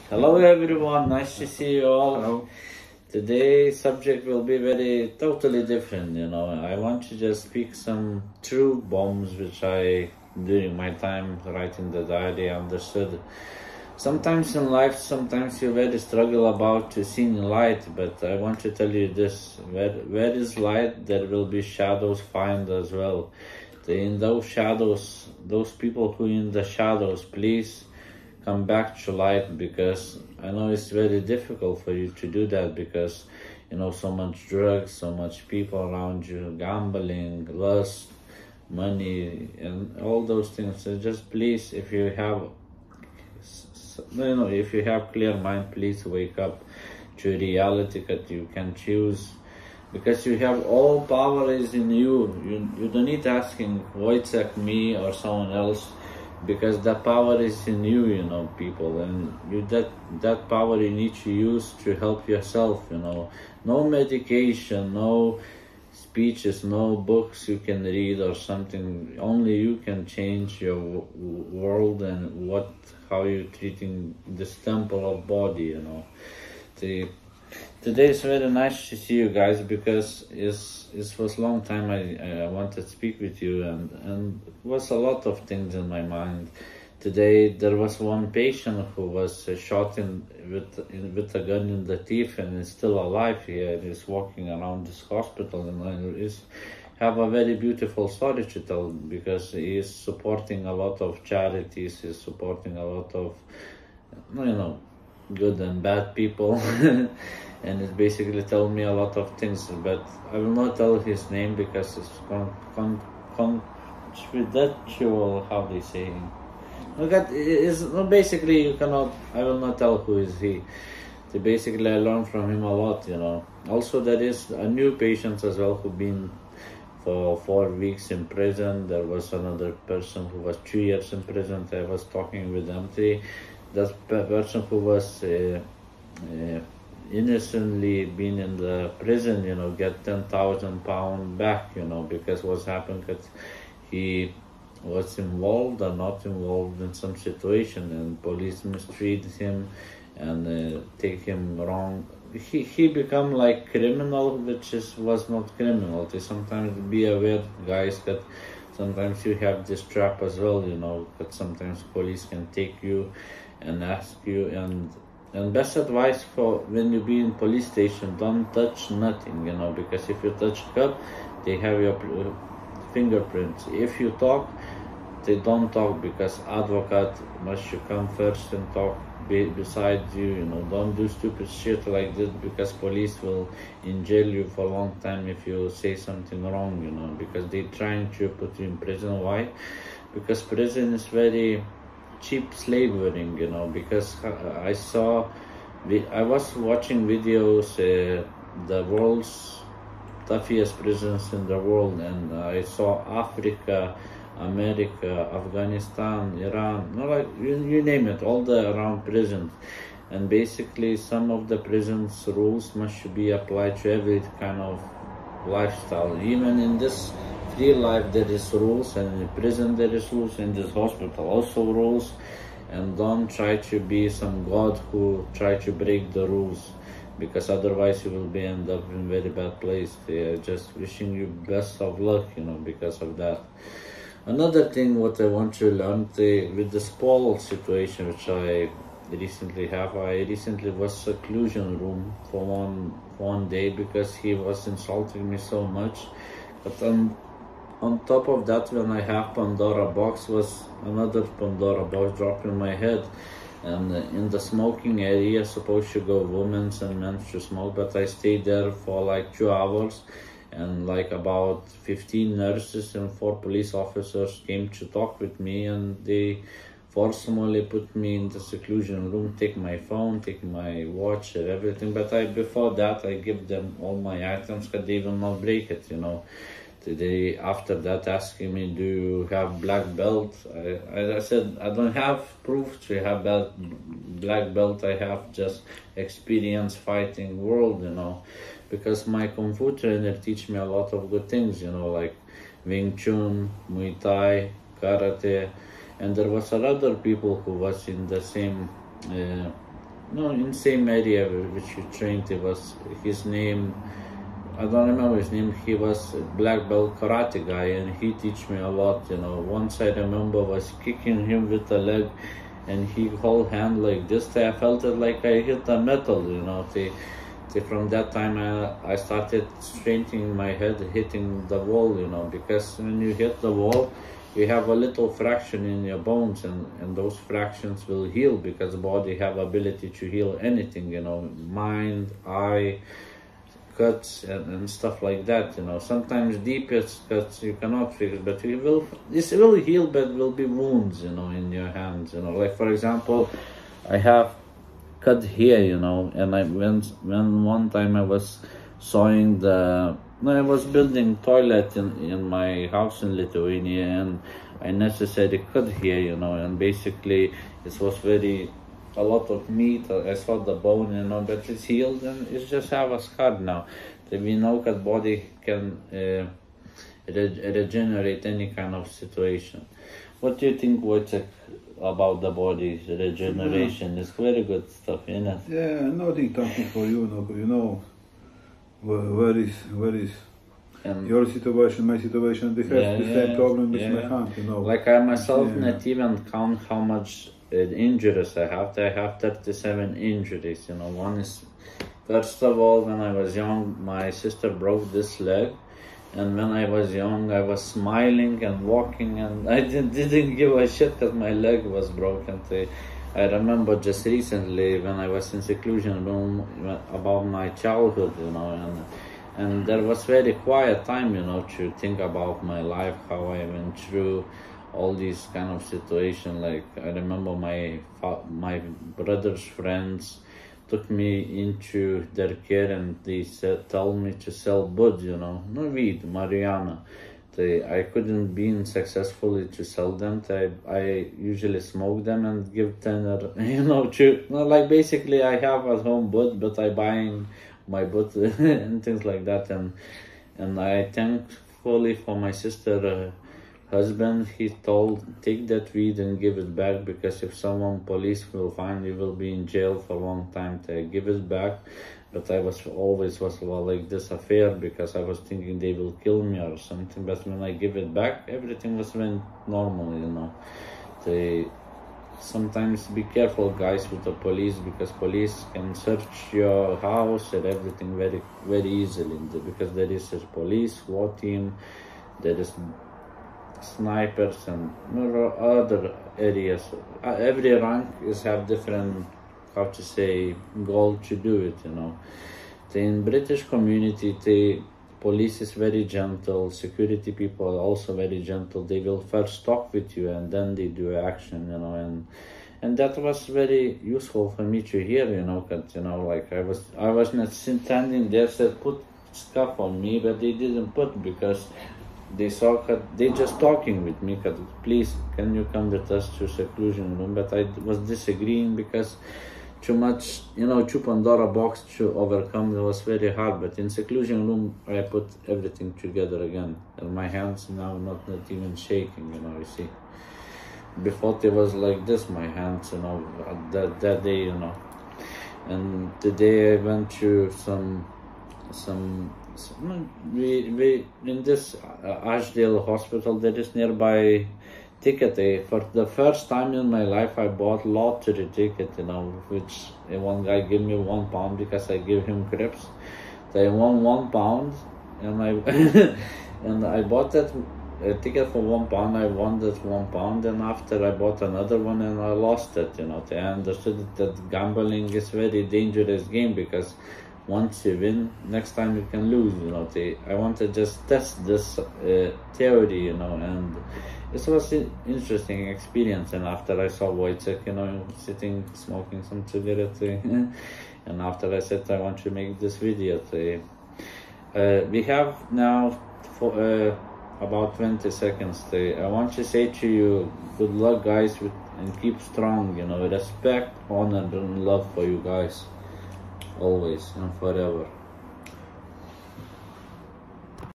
Hello everyone, nice to see you all. Hello. Today's subject will be totally different, I want to just speak some true bombs which I, during my time writing the diary, understood. Sometimes in life, sometimes you very struggle about to seeing light, but I want to tell you this, where is light, there will be shadows found as well. In those shadows, those people who in the shadows, please come back to light, because I know it's very difficult for you to do that because, so much drugs, so much people around you, gambling, lust, money, and all those things. So just please, if you have clear mind, please wake up to reality that you can choose, because you have all power is in you. You don't need asking Wojciech, me or someone else, because that power is in you, people, and that power you need to use to help yourself. No medication, no speeches, no books you can read or something. Only you can change your world and how you're treating this temple of body. Today is very nice to see you guys, because it was a long time I wanted to speak with you, and it was a lot of things in my mind. Today there was one patient who was shot with a gun in the teeth and is still alive here and is walking around this hospital, and is have a very beautiful story to tell, because he is supporting a lot of charities, he's supporting a lot of good and bad people. And it basically told me a lot of things, but I will not tell his name because it's confidential, how they say. Basically you cannot, I will not tell who is he. Basically I learned from him a lot, Also there is a new patient as well who been for 4 weeks in prison. There was another person who was 2 years in prison. I was talking with them today. That person who was innocently been in the prison, get 10,000 pounds back, because what's happened that he was involved or not involved in some situation, and police mistreated him and take him wrong. He become like criminal, which was not criminal. They sometimes be aware, guys, that sometimes you have this trap as well, that sometimes police can take you and ask you, and best advice for when you be in police station, don't touch nothing, because if you touch cup, they have your fingerprints. If you talk, they don't talk, because advocate must you come first and talk beside you, Don't do stupid shit like this, because police will in jail you for a long time if you say something wrong, because they trying to put you in prison. Why? Because prison is very cheap slavery, because I was watching videos, the world's toughest prisons in the world, and I saw Africa, America, Afghanistan, Iran, you name it, all the around prisons. And basically some of the prisons rules must be applied to every kind of lifestyle. Even in this real life there is rules, and in prison there is rules, in this hospital also rules. And don't try to be some god who try to break the rules, because otherwise you will end up in very bad place. Just wishing you best of luck, because of that. Another thing what I want to learn with the Paul situation, which I recently have. I recently was seclusion room for one day because he was insulting me so much. But on top of that, when I have Pandora box, was another Pandora box dropped in my head. And in the smoking area, supposed to go women and men to smoke, but I stayed there for like 2 hours. And like about 15 nurses and 4 police officers came to talk with me, and they forcibly put me in the seclusion room, take my phone, take my watch and everything. But before that, I give them all my items because they will not break it, They, after that, asking me, do you have black belt? I said, I don't have proof to have black belt. I have just experience fighting world, because my Kung Fu trainer teach me a lot of good things, like Wing Chun, Muay Thai, Karate. And there was other people who was in the same no, in same area which we trained. It was his name. I don't remember his name. He was a black belt karate guy, and he teach me a lot. You know, once I remember was kicking him with the leg, and he hold hand like this. I felt it like I hit the metal. You know, from that time I started straining my head, hitting the wall. You know, because when you hit the wall, you have a little fraction in your bones, and those fractions will heal because the body have ability to heal anything. You know, mind, eye, cuts and stuff like that. You know, sometimes deepest cuts you cannot fix, but this will heal, but will be wounds, you know, in your hands. You know, like for example, I have cut here, you know, and when one time I was sawing I was building toilet in my house in Lithuania, and I necessarily cut here, you know, and basically it was a lot of meat. I saw the bone, you know, but it's healed and it's just have a scar now. So we know that body can regenerate any kind of situation. What do you think, Wojciech, about the body's regeneration? It's very good stuff, isn't it? Yeah, nothing talking for you, you know, where is your situation, my situation, they have the same problem with my hand, you know. Like I myself not even count how much injuries I have. I have 37 injuries, you know. One is, first of all, when I was young, my sister broke this leg, and when I was young, I was smiling and walking, and I didn't give a shit that my leg was broken. I remember just recently when I was in seclusion room about my childhood, you know, and there was very quiet time, you know, to think about my life, how I went through all these kind of situations. Like I remember my brother's friends took me into their care, and they told me to sell bud, you know, no weed, marijuana. I couldn't be successfully to sell them. I usually smoke them and give 10, you know, like basically I have at home bud, but I buying my bud and things like that. And I thankfully for my sister husband, he told, take that weed and give it back, because if police will find you, will be in jail for a long time. To give it back. But I always was like this affair, because I was thinking they will kill me or something. But when I give it back, everything went normal, you know. Sometimes be careful, guys, with the police, because police can search your house and everything very, very easily, because there is a police, SWAT team, there is snipers and other areas. Every rank have different, how to say, goal to do it, you know. In British community, the police is very gentle, security people are also very gentle. They will first talk with you and then they do action, you know, and that was very useful for me to hear, you know, because, you know, like I was not standing there, said put stuff on me, but they didn't put, because they saw that they just talking with me, that please can you come with us to seclusion room, but I was disagreeing because too much, you know, to Pandora box to overcome, it was very hard. But in seclusion room I put everything together again, and my hands now not even shaking, you know. You see, before it was like this, my hands, you know, that day, you know. And the day I went to we in this Ashdale hospital, there is nearby ticket. For the first time in my life, I bought lottery ticket, you know, which one guy gave me £1 because I gave him crips. They won £1, and I bought that ticket for £1. I won that £1, and after I bought another one and I lost it, you know. I understood that gambling is very dangerous game, because once you win, next time you can lose, you know. I want to just test this theory, you know, and it was an interesting experience. And after I saw Wojciech, you know, sitting smoking some cigarette, and after I said I want to make this video, we have now for about 20 seconds. I want to say to you, good luck, guys, and keep strong, you know. Respect, honor, and love for you guys, always and forever.